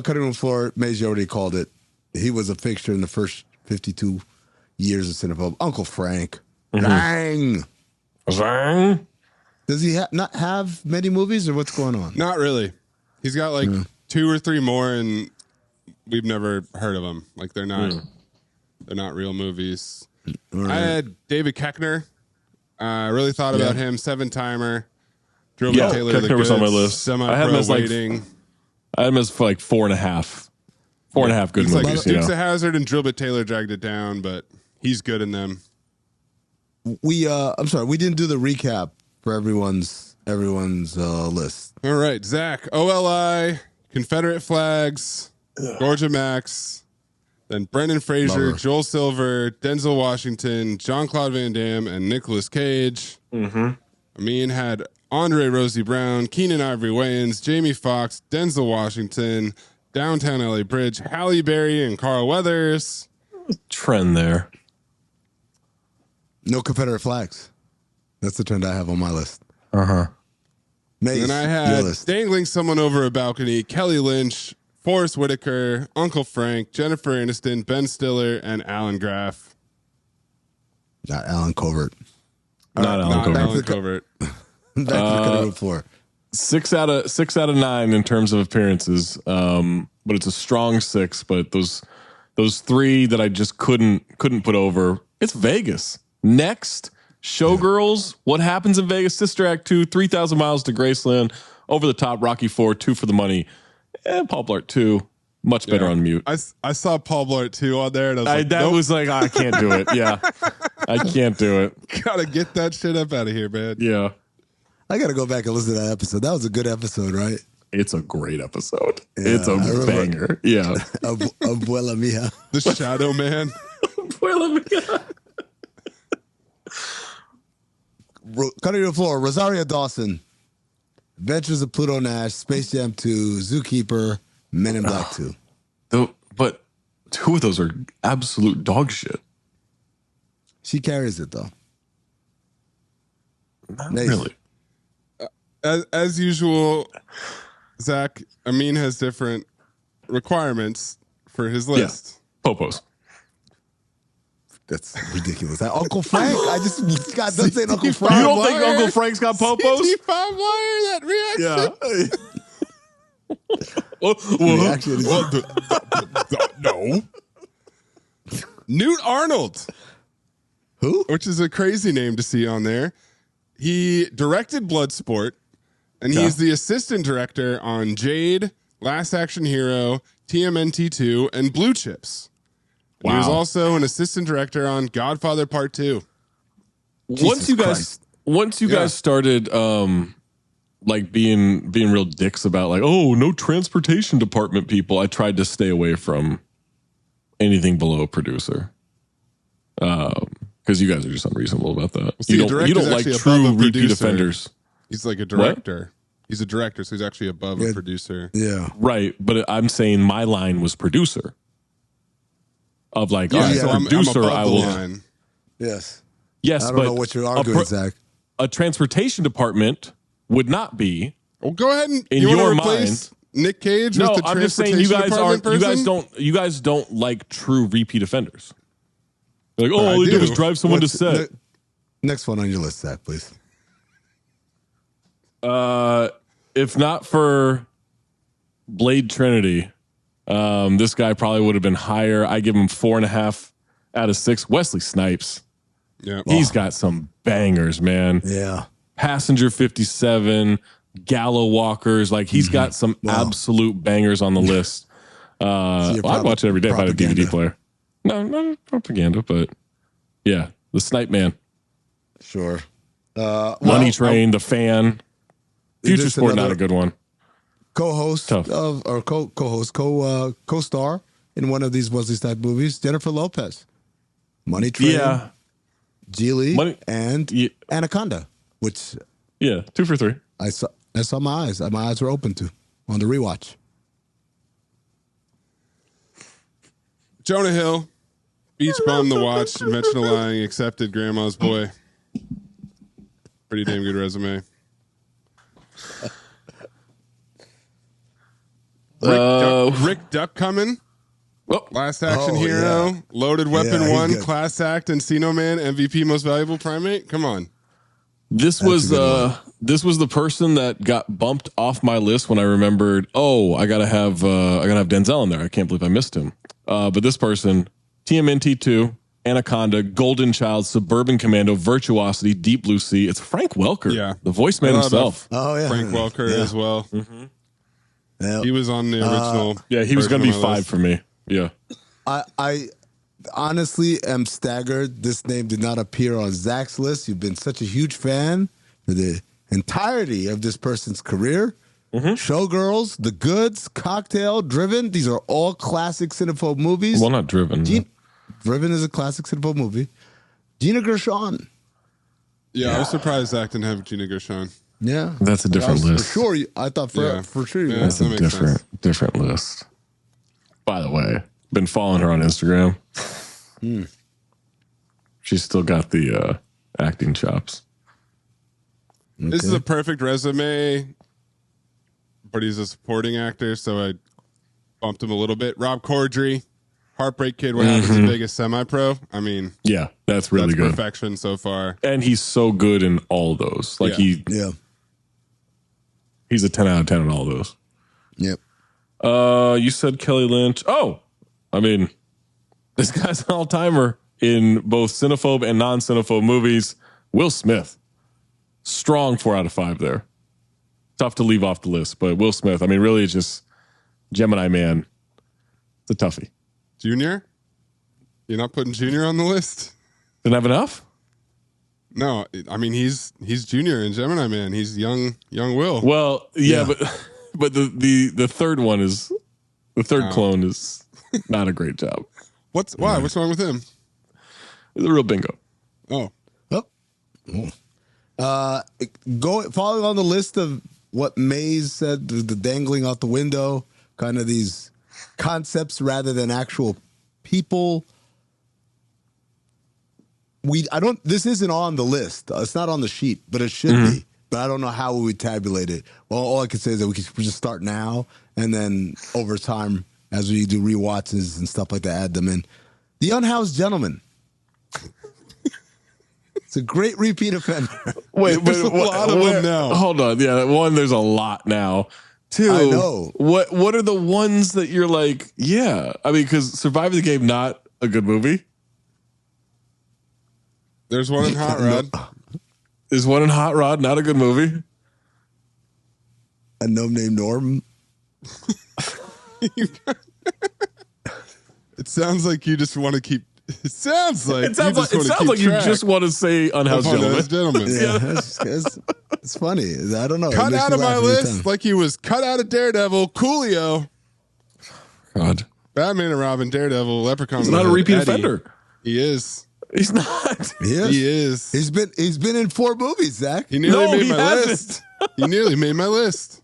cutting room floor, Mayes already called it. He was a fixture in the first 52 years of Cinephobe. Uncle Frank. Bang. Zang. Does he not have many movies, or what's going on? Not really. He's got like 2 or 3 more, and we've never heard of them. Like they're not real movies. Right. I had David Koechner. I really thought about him. 7-timer. Drilled Yeah, Taylor Koechner was on my list. I had him Semi-pro as like waiting. I had him as for like 4.5. 4.5 good He's like movies. Dukes of Hazzard and Drillbit Taylor dragged it down, but he's good in them. I'm sorry, we didn't do the recap for everyone's list. All right, Zach, OLI, Confederate flags, Georgia Max, then Brendan Fraser, Lover. Joel Silver, Denzel Washington, Jean-Claude Van Damme, and Nicolas Cage. Amin had Andre Rosie Brown, Keenan Ivory Wayans, Jamie Foxx, Denzel Washington, Downtown LA Bridge, Halle Berry, and Carl Weathers. Trend there. No Confederate flags. That's the trend I have on my list. Mace, And I your had list. dangling someone over a balcony, Kelly Lynch, Forrest Whitaker, Uncle Frank, Jennifer Aniston, Ben Stiller, and Alan Graff. Not Alan Covert. Not Alan Not Covert. Alan Covert. Back to the cutting room floor. 6 out of 9 in terms of appearances. But it's a strong 6. But those 3 that I just couldn't put over. It's Vegas. Next, Showgirls. What Happens in Vegas? Sister Act 2. 3,000 Miles to Graceland. Over the Top. Rocky 4. 2 for the Money. And Paul Blart 2. Much better on mute. I saw Paul Blart 2 on there, and I was like, nope. I can't do it. Yeah, I can't do it. Gotta get that shit up out of here, man. Yeah, I got to go back and listen to that episode. That was a good episode, right? it's a great episode. Yeah, It's a banger. Yeah. Abuela mia. The Shadow Man. Cutting the floor. Rosario Dawson. Adventures of Pluto Nash. Space Jam 2. Zookeeper. Men in Black 2. But 2 of those are absolute dog shit. She carries it, though. Not Nice. really. As usual, Zach, Amin has different requirements for his list. Popos. That's ridiculous. Uncle Frank? I just got done saying Uncle Frank. You don't think Uncle Frank's got popos? 55 lawyer, that reaction. Reaction is- No. Newt Arnold, Who? which is a crazy name to see on there. He directed Bloodsport, and he's the assistant director on Jade, Last Action Hero, TMNT2, and Blue Chips. He was also an assistant director on Godfather Part 2. Once you guys started like being real dicks about like, oh, no transportation department people, I tried to stay away from anything below a producer. Because you guys are just unreasonable about that. see, you a don't director's like actually true above a repeat producer. offenders. He's like a director. He's a director, so he's actually above a producer. Yeah. Right. But I'm saying my line was producer. Of like, all right, so I'm producer, above I the will. line. Yes. Yes, I don't but know what you're arguing, Zach. a transportation department would not be. Well, go ahead and In you wanna your replace Nick Cage No, with the I'm just saying transportation department person? you guys don't like true repeat offenders. They're like, oh, I all they do. do is drive someone to set. Next one on your list, Zach, please. If not for Blade Trinity, this guy probably would have been higher. I give him 4.5 out of 6. Wesley Snipes. Yeah. He's got some bangers, man. Yeah. Passenger 57, Gallow Walkers. Like he's got some absolute bangers on the list. I'd watch it every day if I had a DVD player. No, not propaganda, but yeah, the Snipe Man. Sure. Money Train, The Fan. Future There's Sport, not another a good one. Co-host Tough. co-star in one of these Wesley Snipes movies. Jennifer Lopez, Money Train, Geely, and Anaconda, which 2 for 3. I saw my eyes. My eyes were open to on the rewatch. Jonah Hill, Beach Bum, The Watch, Conventional Lying, Accepted, Grandma's Boy. Pretty damn good resume. Rick Duck coming. Last Action Hero, yeah. Loaded Weapon 1, Class Act, Encino Man, MVP Most Valuable Primate. Come on. This was the person that got bumped off my list when I remembered, I gotta have Denzel in there. I can't believe I missed him. But this person, TMNT 2, Anaconda, Golden Child, Suburban Commando, Virtuosity, Deep Blue Sea. It's Frank Welker, the voice man himself. Oh yeah, Frank Welker as well. Mm-hmm. Yep. He was on the original. He was going to be 5 for me. Yeah. I honestly am staggered. This name did not appear on Zach's list. You've been such a huge fan for the entirety of this person's career. Mm-hmm. Showgirls, The Goods, Cocktail, Driven. These are all classic Cinephobe movies. Well, not Driven. Driven is a classic Cinephobe movie. Gina Gershon. Yeah, I was surprised Zach didn't have Gina Gershon. Yeah, that's a different list. For sure, I thought for sure. That's a different list. By the way, been following her on Instagram. She's still got the acting chops. Okay. This is a perfect resume, but he's a supporting actor, so I bumped him a little bit. Rob Corddry, Heartbreak Kid, What Happens in Vegas, Semi-Pro. I mean, that's really good. Perfection so far, and he's so good in all those. He's a 10 out of 10 in all those. Yep. You said Kelly Lynch. Oh, I mean, this guy's an all-timer in both Cinephobe and non-Cinephobe movies. Will Smith. Strong 4 out of 5 there. Tough to leave off the list, but Will Smith, I mean, really it's just Gemini Man. It's a toughie. Junior? You're not putting Junior on the list? Didn't have enough? No, I mean he's Junior in Gemini Man. He's young Will. Well, but the third one is the third clone is not a great job. What's wrong with him? He's a real bingo. Following on the list of what Mayes said, the dangling out the window, kind of these concepts rather than actual people. This isn't on the list. It's not on the sheet, but it should be. But I don't know how we would tabulate it. Well, all I can say is that we just start now, and then over time, as we do rewatches and stuff like that, add them in. The Unhoused Gentleman. It's a great repeat offender. Wait, there's a lot of them now. Hold on. Yeah, one, there's a lot now. Two, I know. What are the ones that you're like, I mean, because Surviving the Game, not a good movie. There's one in Hot Rod. Is one in Hot Rod not a good movie? A gnome named Norm. It sounds like you just want to keep. It sounds like you just want to say Unhoused Gentleman. Yeah, it's funny. I don't know. Cut out of my list like he was cut out of Daredevil. Coolio. God. Batman and Robin, Daredevil, Leprechaun. He's not a repeat offender. He is. He's not. He is. He's been in 4 movies, Zach. He nearly made my list. He nearly made my list.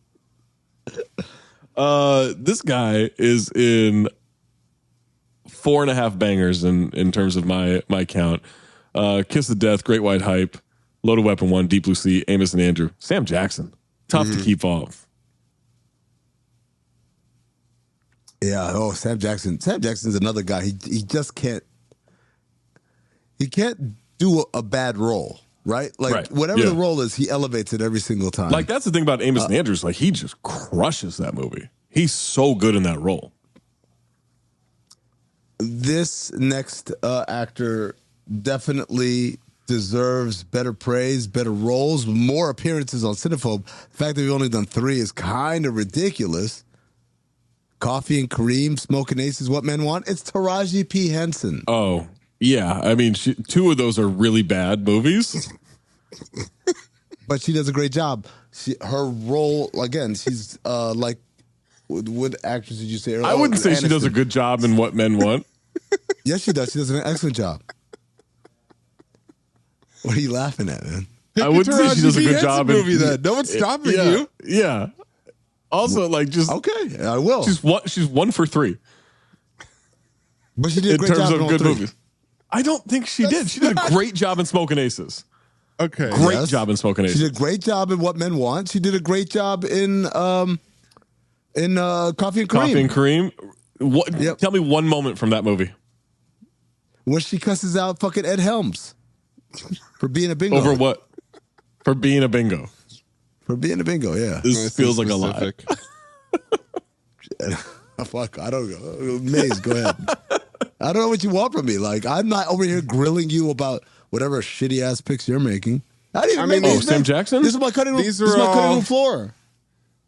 This guy is in 4.5 bangers in terms of my count. Kiss of Death, Great White Hype, Loaded Weapon 1, Deep Blue Sea, Amos and Andrew. Sam Jackson. Tough to keep off. Yeah. Oh, Sam Jackson. Sam Jackson's another guy. He just can't. He can't do a bad role, right? Like whatever the role is, he elevates it every single time. Like that's the thing about Amos and Andrews. Like he just crushes that movie. He's so good in that role. This next actor definitely deserves better praise, better roles, more appearances on Cinephobe. The fact that we've only done 3 is kind of ridiculous. Coffee and Kareem, Smoking Aces, What Men Want. It's Taraji P. Henson. Oh, yeah. I mean, 2 of those are really bad movies. But she does a great job. Her role, again, she's like What actress did you say earlier? I wouldn't say she does a good job in What Men Want. Yes, she does. She does an excellent job. What are you laughing at, man? I wouldn't say she does a good job in movie. Then no one's stopping you. Yeah. Also, like, just okay, I will. She's 1 for 3. But she did a great in terms job of in all good 3. movies. I don't think she did. She did a great job in Smoking Aces. Okay, Great job in Smoking Aces. She did a great job in What Men Want. She did a great job in Coffee and Cream. Coffee and Cream. What? Yep. Tell me one moment from that movie. Where she cusses out fucking Ed Helms for being a bingo. Over what? For being a bingo. For being a bingo, yeah. This feels like a lie. Fuck, I don't know. Maze, go ahead. I don't know what you want from me. Like, I'm not over here grilling you about whatever shitty ass picks you're making. I didn't even make Sam Jackson? This is my cutting room floor.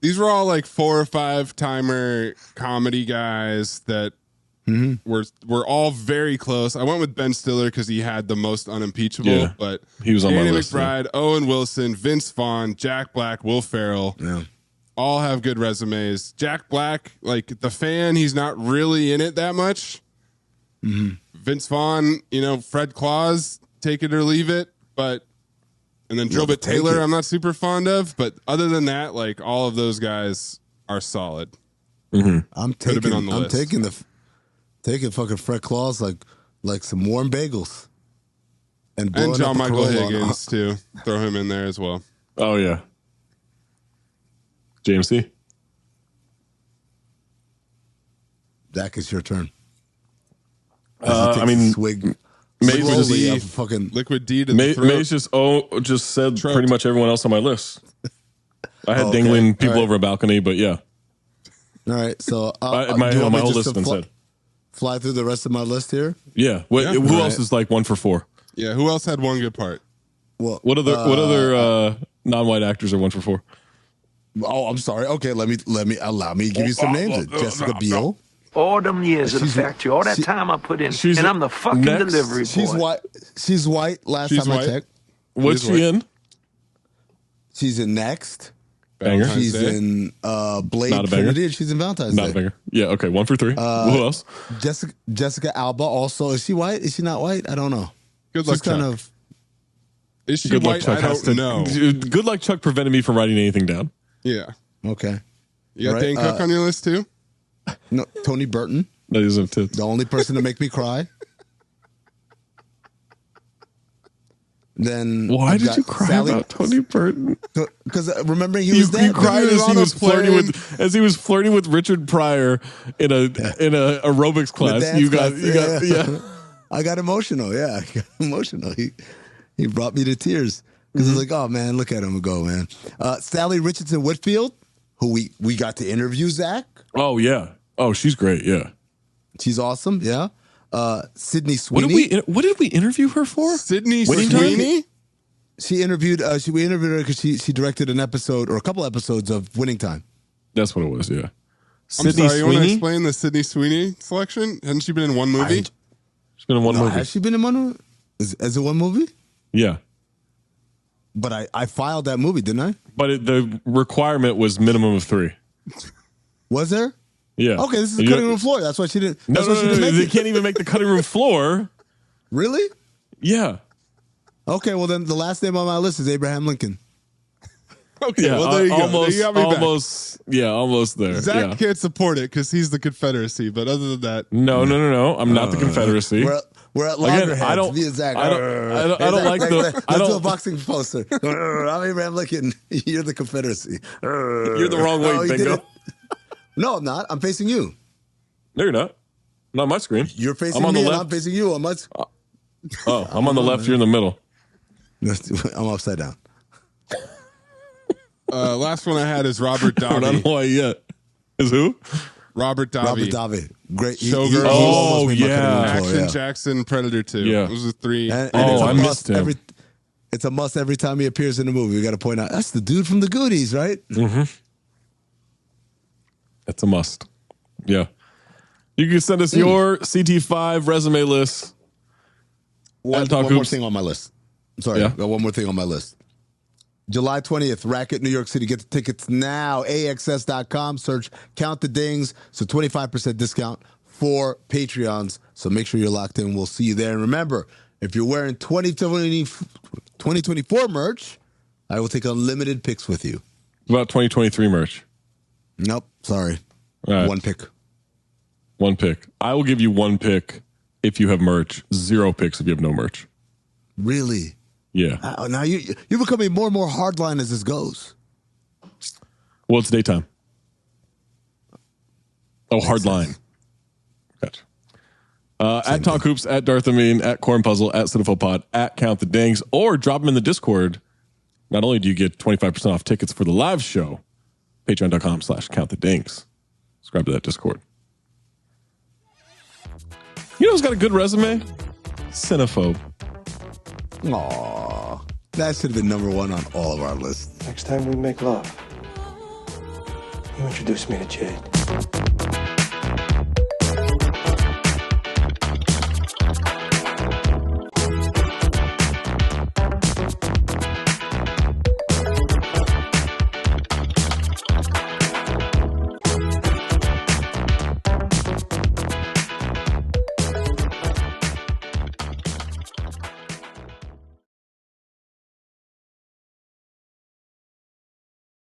These were all like 4 or 5 timer comedy guys that were all very close. I went with Ben Stiller because he had the most unimpeachable, but he was on Danny my list. McBride, Owen Wilson, Vince Vaughn, Jack Black, Will Ferrell. Yeah. All have good resumes. Jack Black, like The Fan, he's not really in it that much. Vince Vaughn, Fred Claus, take it or leave it. And then Drobit Taylor, I'm not super fond of. But other than that, like all of those guys are solid. I'm taking fucking Fred Claus like some warm bagels. And John Michael Higgins too. Throw him in there as well. Oh yeah. James C. Zach, it's your turn. I mean, swig. Maze fucking Liquid D to the throat. Maze just said pretty much everyone else on my list. I had dangling people over a balcony, but yeah. All right, so my whole list instead. Fly through the rest of my list here. Yeah. Who else is like 1 for 4? Yeah. Who else had one good part? Well, what other non-white actors are 1 for 4? Oh, I'm sorry. Okay, allow me to give you some names. Jessica Biel. All them years of the factory, all that time I put in, and I'm the fucking delivery boy. She's white. Last time I checked. What's she in? She's in Next. Banger. She's in Blade Trinity, and she's in Valentine's Day. Not a banger. Yeah, okay, 1 for 3. Who else? Jessica Alba also. Is she white? Is she not white? I don't know. Good luck, She's kind Chuck. of. Is she white? Chuck I don't know. Good luck, Chuck, prevented me from writing anything down. Yeah. Okay. You got Dane Cook on your list too? No, Tony Burton. That is of tits. The only person to make me cry. Then why did you cry about Tony Burton? Because remembering he was there. You cried as he was flirting with Richard Pryor in a aerobics class. Yeah. I got emotional. Yeah, I got emotional. He brought me to tears because I was like, oh man, look at him go, man. Sally Richardson Whitfield, who we got to interview, Zach. Oh yeah. Oh, she's great. Yeah, she's awesome. Yeah. Sydney Sweeney. What did we interview her for? Sydney Sweeney. We interviewed her because she directed an episode or a couple episodes of Winning Time. That's what it was. Yeah. Sydney Sweeney. You want to explain the Sydney Sweeney selection? Hasn't she been in one movie? She's been in one movie. Has she been in one movie? Is it one movie? Yeah. But I filed that movie, didn't I? But the requirement was minimum of 3. Was there? Yeah. Okay, this is the cutting room floor. That's why she didn't. No, they can't even make the cutting room floor. Really? Yeah. Okay, well then the last name on my list is Abraham Lincoln. Okay, yeah, well there you go. Almost there. Zach can't support it because he's the Confederacy, but other than that, no. I'm not the Confederacy. We're at loggerheads. I don't like the. Let's do a boxing poster. I'm Abraham Lincoln. You're the Confederacy. You're the wrong way, bingo. No, I'm not. I'm facing you. No, you're not. Not on my screen. You're facing me, and I'm facing you on my. I'm on the left. You're in the middle. I'm upside down. Last one I had is Robert Davi. I don't know why yet. Is who? Robert Davi. Robert Davi. Great. Showgirls. Yeah. Action Jackson, Predator 2. Yeah. Those are 3. And I missed him. It's a must every time he appears in a movie. We got to point out, that's the dude from the Goodies, right? Mm-hmm. It's a must. Yeah. You can send us your CT5 resume list. One more thing on my list. Sorry, I got one more thing on my list. July 20th, Racket, New York City. Get the tickets now. AXS.com. Search Count the Dings. So 25% discount for Patreons. So make sure you're locked in. We'll see you there. And remember, if you're wearing 2024 merch, I will take unlimited pics with you. What about 2023 merch? Nope. Sorry. Right. One pick. One pick. I will give you one pick if you have merch. 0 picks if you have no merch. Really? Yeah. Now you're becoming more and more hardline as this goes. Well, it's daytime. Oh, hardline. Gotcha. At Talk Hoops, at Darth Amin, at Corn Puzzle, at Cinephobe Pod, at Count the Dings, or drop them in the Discord. Not only do you get 25% off tickets for the live show, patreon.com/Count the Dings. Subscribe to that Discord. You know who's got a good resume? Cinephobe. Aww. That should have been number 1 on all of our lists. Next time we make love, you introduce me to Jade.